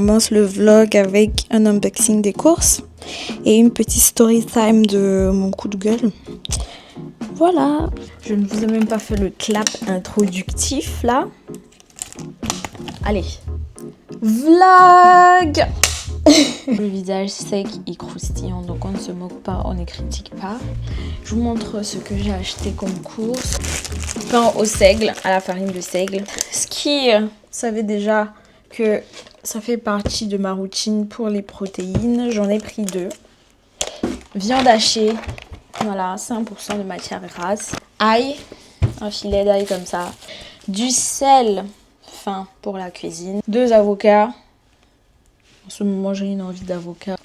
On commence le vlog avec un unboxing des courses et une petite story time de mon coup de gueule. Voilà. Je ne vous ai même pas fait le clap introductif là. Allez. Vlog. Le visage sec et croustillant, donc on ne se moque pas, on ne critique pas. Je vous montre ce que j'ai acheté comme course. Pain au seigle, à la farine de seigle. Ce qui, vous savez déjà que ça fait partie de ma routine pour les protéines. J'en ai pris 2. Viande hachée, voilà, 5% de matière grasse. Ail, un filet d'ail comme ça. Du sel fin pour la cuisine. 2 avocats. En ce moment, j'ai une envie d'avocat.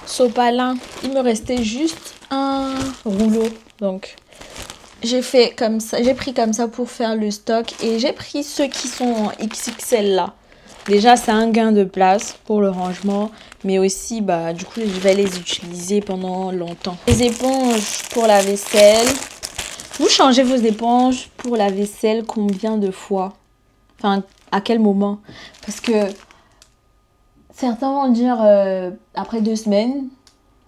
Sopalin, il me restait juste un rouleau. Donc, j'ai fait comme ça. J'ai pris comme ça pour faire le stock. Et j'ai pris ceux qui sont en XXL là. Déjà, c'est un gain de place pour le rangement. Mais aussi, du coup, je vais les utiliser pendant longtemps. Les éponges pour la vaisselle. Vous changez vos éponges pour la vaisselle combien de fois? Enfin, à quel moment? Parce que certains vont dire après 2 semaines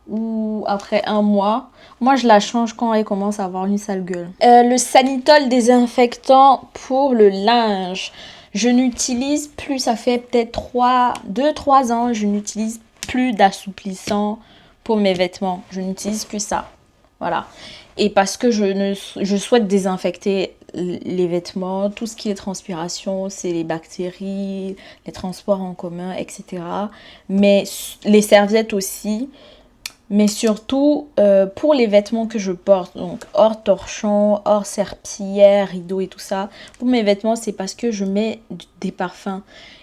ou après 1 mois. Moi, je la change quand elle commence à avoir une sale gueule. Le Sanitol désinfectant pour le linge. Je n'utilise plus, ça fait peut-être 2-3 ans, je n'utilise plus d'assouplissant pour mes vêtements. Je n'utilise que ça. Voilà. Et parce que je souhaite désinfecter les vêtements, tout ce qui est transpiration, c'est les bactéries, les transports en commun, etc. Mais les serviettes aussi. Mais surtout, pour les vêtements que je porte, donc hors torchon, hors serpillière, rideau et tout ça, pour mes vêtements, c'est parce que je mets des parfums.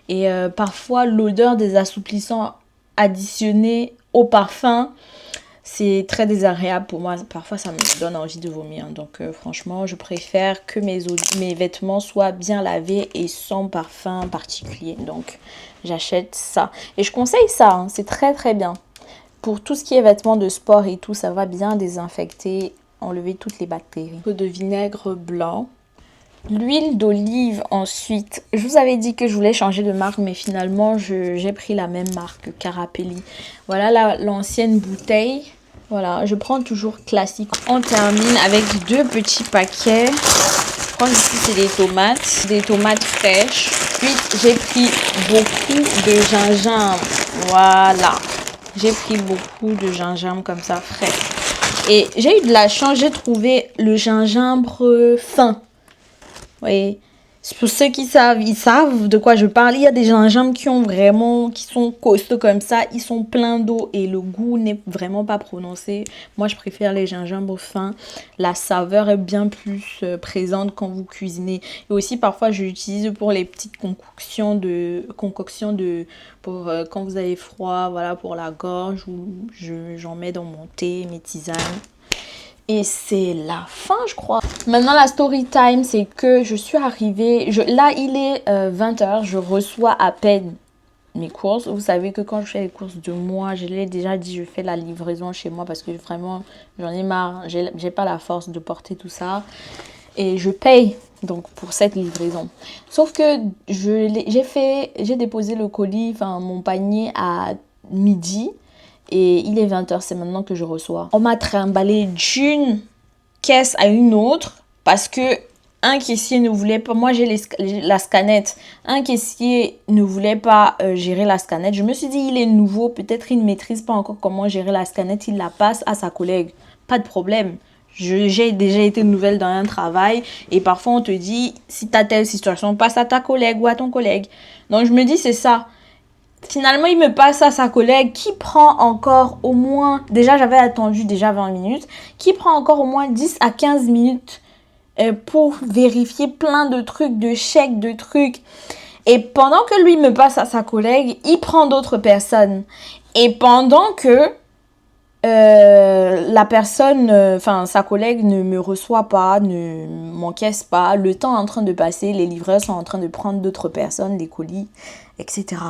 Et parfois, l'odeur des assouplissants additionnés au parfum, c'est très désagréable pour moi. Parfois, ça me donne envie de vomir. Donc, franchement, je préfère que mes vêtements soient bien lavés et sans parfum particulier. Donc, j'achète ça. Et je conseille ça, hein, c'est très très bien. Pour tout ce qui est vêtements de sport et tout, ça va bien désinfecter, enlever toutes les bactéries. Un peu de vinaigre blanc. L'huile d'olive ensuite. Je vous avais dit que je voulais changer de marque, mais finalement, j'ai pris la même marque, Carapelli. Voilà l'ancienne bouteille. Voilà, je prends toujours classique. On termine avec 2 petits paquets. Je crois que ici, c'est des tomates fraîches. Ensuite, j'ai pris beaucoup de gingembre. Voilà. J'ai pris beaucoup de gingembre comme ça, frais. Et j'ai eu de la chance, j'ai trouvé le gingembre fin. Vous voyez, pour ceux qui savent, ils savent de quoi je parle. Il y a des gingembres qui sont costauds comme ça. Ils sont pleins d'eau et le goût n'est vraiment pas prononcé. Moi, je préfère les gingembres fins. La saveur est bien plus présente quand vous cuisinez. Et aussi, parfois, je l'utilise pour les petites concoctions pour quand vous avez froid, voilà, pour la gorge, ou j'en mets dans mon thé, mes tisanes. Et c'est la fin, je crois. Maintenant, la story time, c'est que je suis arrivée. Là, il est 20h. Je reçois à peine mes courses. Vous savez que quand je fais les courses de moi, je l'ai déjà dit, je fais la livraison chez moi parce que vraiment, j'en ai marre. J'ai pas la force de porter tout ça. Et je paye donc pour cette livraison. Sauf que j'ai déposé le colis, enfin mon panier à midi. Et il est 20h, c'est maintenant que je reçois. On m'a trimballé d'une caisse à une autre parce que un caissier ne voulait pas. Moi, j'ai la scanette. Un caissier ne voulait pas gérer la scanette. Je me suis dit, il est nouveau. Peut-être il ne maîtrise pas encore comment gérer la scanette. Il la passe à sa collègue. Pas de problème. J'ai déjà été nouvelle dans un travail. Et parfois, on te dit, si tu as telle situation, passe à ta collègue ou à ton collègue. Donc, je me dis, c'est ça. Finalement, il me passe à sa collègue qui prend encore au moins... Déjà, j'avais attendu 20 minutes. Qui prend encore au moins 10 à 15 minutes pour vérifier plein de trucs, de chèques, de trucs. Et pendant que lui me passe à sa collègue, il prend d'autres personnes. Et pendant que la personne, sa collègue ne me reçoit pas, ne m'encaisse pas, le temps est en train de passer, les livreurs sont en train de prendre d'autres personnes, les colis, etc.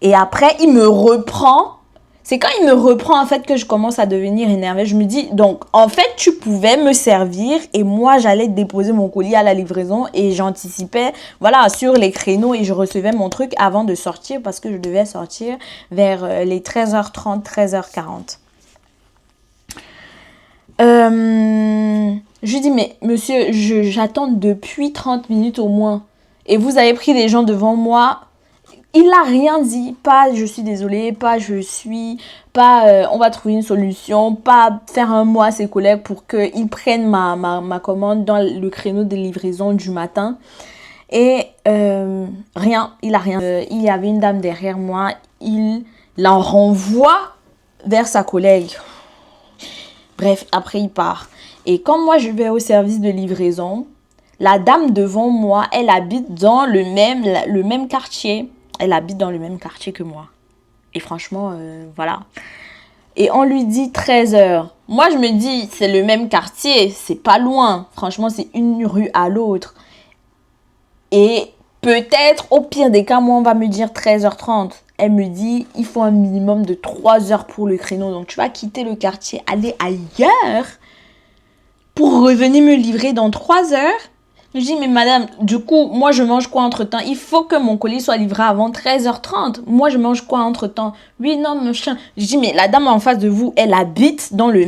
Et après, il me reprend C'est quand il me reprend, en fait, que je commence à devenir énervée. Je me dis, donc, en fait, tu pouvais me servir et moi, j'allais déposer mon colis à la livraison et j'anticipais, voilà, sur les créneaux et je recevais mon truc avant de sortir parce que je devais sortir vers les 13h30, 13h40. Je lui dis, mais monsieur, j'attends depuis 30 minutes au moins. Et vous avez pris des gens devant moi. Il n'a rien dit. Pas je suis désolée, pas je suis, pas on va trouver une solution, pas faire un mot à ses collègues pour qu'ils prennent ma commande dans le créneau de livraison du matin. Et rien, il a rien. Il y avait une dame derrière moi, il la renvoie vers sa collègue. Bref, après il part. Et quand moi je vais au service de livraison, la dame devant moi, elle habite dans le même quartier. Elle habite dans le même quartier que moi. Et franchement, voilà. Et on lui dit 13h. Moi, je me dis, c'est le même quartier, c'est pas loin. Franchement, c'est une rue à l'autre. Et peut-être, au pire des cas, moi, on va me dire 13h30. Elle me dit, il faut un minimum de 3 heures pour le créneau. Donc, tu vas quitter le quartier, aller ailleurs pour revenir me livrer dans 3 heures. Je dis, mais madame, du coup, moi, je mange quoi entre-temps? Il faut que mon colis soit livré avant 13h30. Moi, je mange quoi entre-temps? Oui, non, machin. Je dis, mais la dame en face de vous, elle habite dans le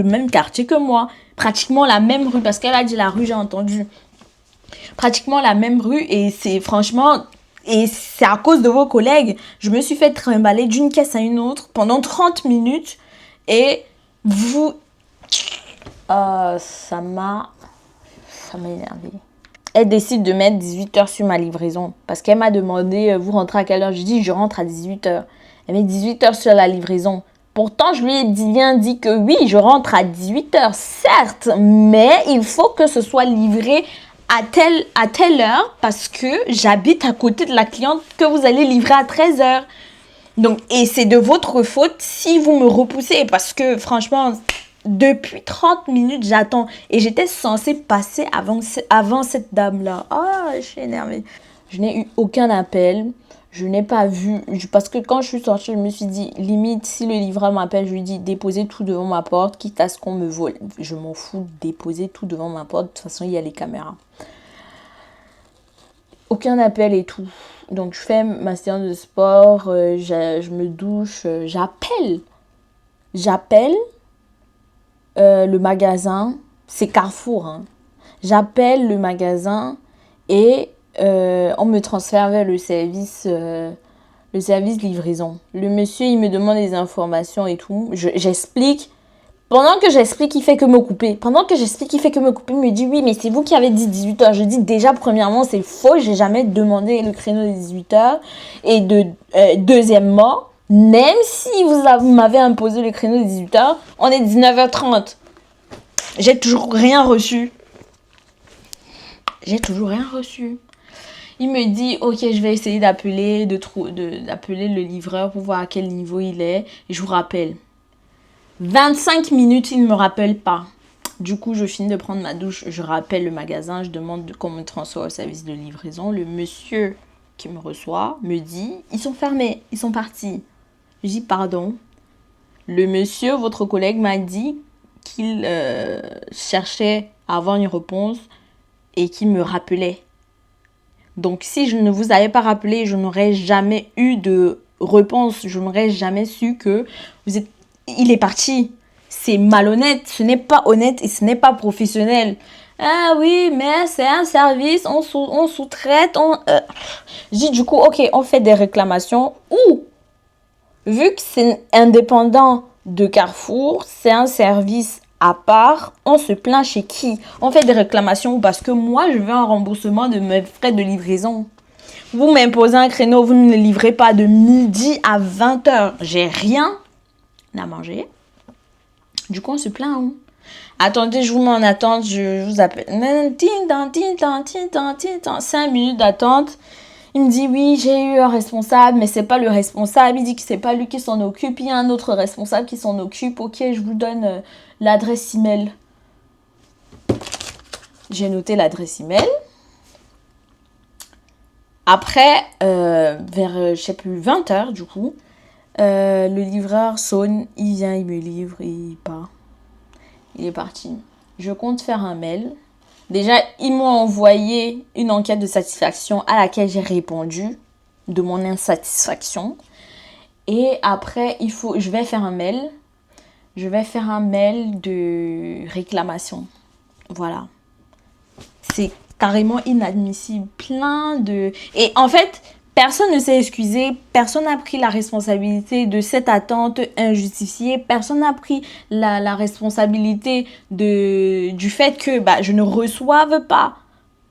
même quartier que moi. Pratiquement la même rue, parce qu'elle a dit la rue, j'ai entendu. Pratiquement la même rue, et c'est franchement... Et c'est à cause de vos collègues. Je me suis fait trimballer d'une caisse à une autre pendant 30 minutes. Et vous... ça m'a énervé. Elle décide de mettre 18h sur ma livraison. Parce qu'elle m'a demandé, vous rentrez à quelle heure? Je dis, je rentre à 18h. Elle met 18h sur la livraison. Pourtant, je lui ai bien dit que oui, je rentre à 18h, certes. Mais il faut que ce soit livré à telle heure. Parce que j'habite à côté de la cliente que vous allez livrer à 13h. Donc, et c'est de votre faute si vous me repoussez. Parce que franchement... Depuis 30 minutes, j'attends. Et j'étais censée passer avant cette dame-là. Ah, je suis énervée. Je n'ai eu aucun appel. Je n'ai pas vu. Parce que quand je suis sortie, je me suis dit, limite, si le livreur m'appelle, je lui dis, déposez tout devant ma porte, quitte à ce qu'on me vole. Je m'en fous, déposez tout devant ma porte. De toute façon, il y a les caméras. Aucun appel et tout. Donc, je fais ma séance de sport. Je me douche. J'appelle. Le magasin, c'est Carrefour. Hein. J'appelle le magasin et on me transfère vers le service livraison. Le monsieur, il me demande des informations et tout. J'explique. Pendant que j'explique, il fait que me couper. Il me dit, oui, mais c'est vous qui avez dit 18h. Je dis, déjà, premièrement, c'est faux. J'ai jamais demandé le créneau de 18h. Et deuxièmement, même si vous m'avez imposé le créneau de 18h, on est 19h30. J'ai toujours rien reçu. Il me dit, ok, je vais essayer d'appeler le livreur pour voir à quel niveau il est. Et je vous rappelle. 25 minutes, il ne me rappelle pas. Du coup, je finis de prendre ma douche. Je rappelle le magasin. Je demande qu'on me transfère au service de livraison. Le monsieur qui me reçoit me dit, ils sont fermés. Ils sont partis. Je dis, pardon. Le monsieur, votre collègue, m'a dit qu'il cherchait à avoir une réponse et qu'il me rappelait. Donc, si je ne vous avais pas rappelé, je n'aurais jamais eu de réponse. Je n'aurais jamais su que il est parti. C'est malhonnête. Ce n'est pas honnête et ce n'est pas professionnel. Ah oui, mais c'est un service. On sous-traite. Je dis du coup, ok, on fait des réclamations. Ou, vu que c'est indépendant de Carrefour, c'est un service à part, on se plaint chez qui? On fait des réclamations parce que moi, je veux un remboursement de mes frais de livraison. Vous m'imposez un créneau, vous ne le livrez pas de midi à 20h. J'ai rien à manger. Du coup, on se plaint. Hein? Attendez, je vous mets en attente, je vous appelle. 5 minutes d'attente. Il me dit, oui, j'ai eu un responsable, mais c'est pas le responsable. Il dit que c'est pas lui qui s'en occupe. Il y a un autre responsable qui s'en occupe. Ok, je vous donne l'adresse email. J'ai noté l'adresse email. Après, vers, je sais plus, 20h, du coup, Le livreur sonne, il vient, il me livre et il part. Il est parti. Je compte faire un mail. Déjà, ils m'ont envoyé une enquête de satisfaction à laquelle j'ai répondu de mon insatisfaction. Et après, je vais faire un mail. Je vais faire un mail de réclamation. Voilà. C'est carrément inadmissible. Et en fait, personne ne s'est excusé. Personne n'a pris la responsabilité de cette attente injustifiée. Personne n'a pris la responsabilité du fait que je ne reçoive pas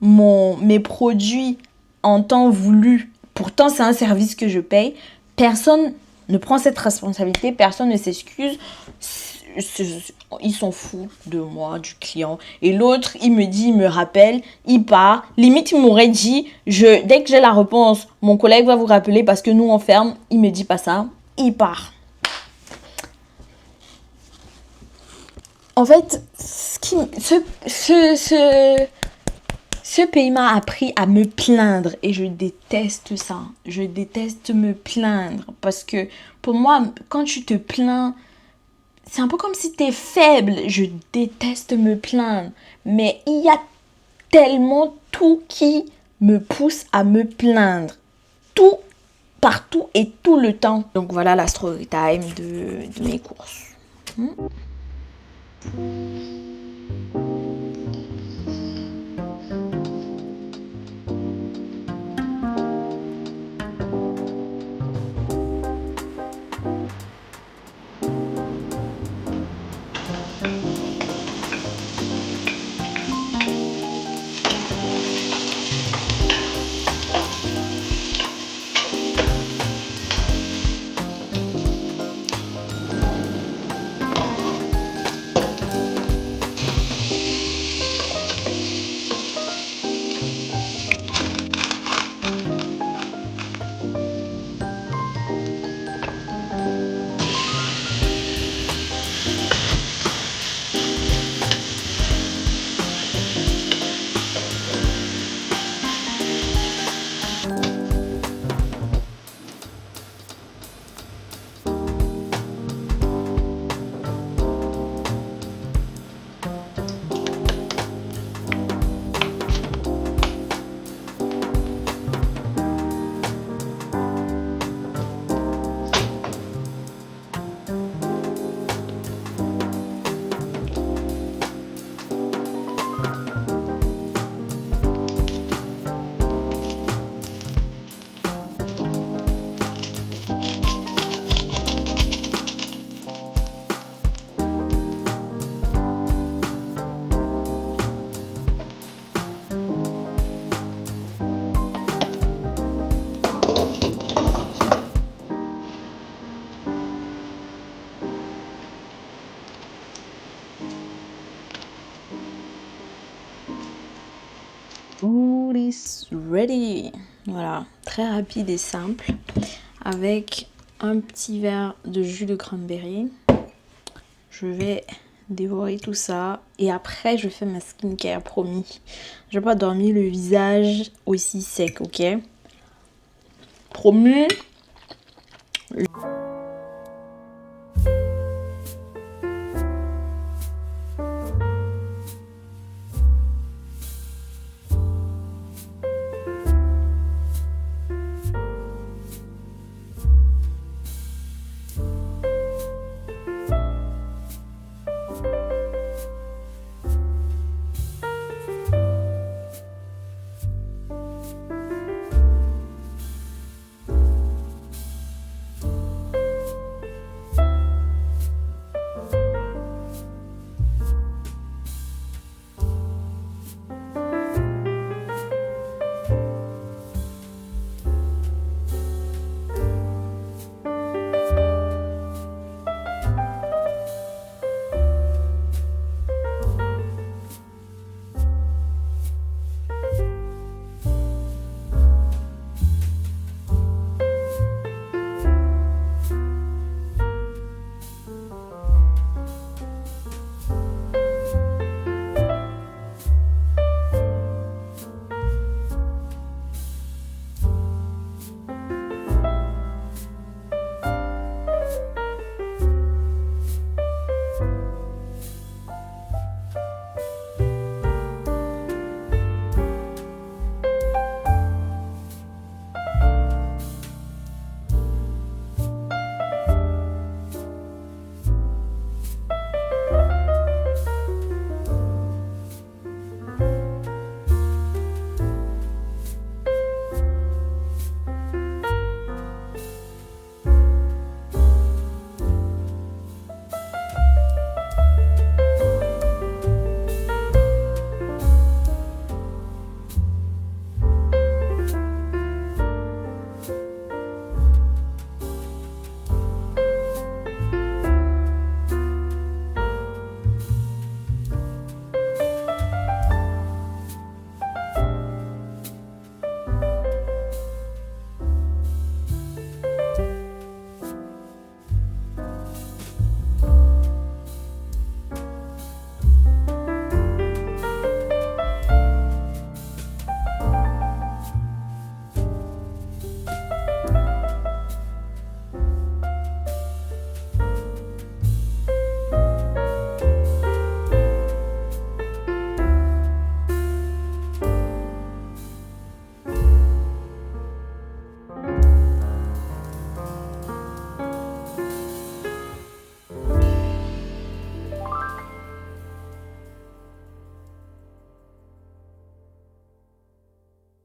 mes produits en temps voulu. Pourtant, c'est un service que je paye. Personne ne prend cette responsabilité. Personne ne s'excuse. Ils s'en foutent de moi, du client. Et l'autre, il me rappelle, il part. Limite, il m'aurait dit, dès que j'ai la réponse, mon collègue va vous rappeler parce que nous, on ferme. Il me dit pas ça. Il part. En fait, ce pays m'a appris à me plaindre et je déteste ça. Je déteste me plaindre parce que pour moi, quand tu te plains, c'est un peu comme si tu es faible. Je déteste me plaindre. Mais il y a tellement tout qui me pousse à me plaindre. Tout, partout et tout le temps. Donc voilà la story time de mes courses. Food is ready. Voilà, très rapide et simple. Avec un petit verre de jus de cranberry. Je vais dévorer tout ça. Et après, je fais ma skincare, promis. Je vais pas dormir le visage aussi sec, ok? Promis,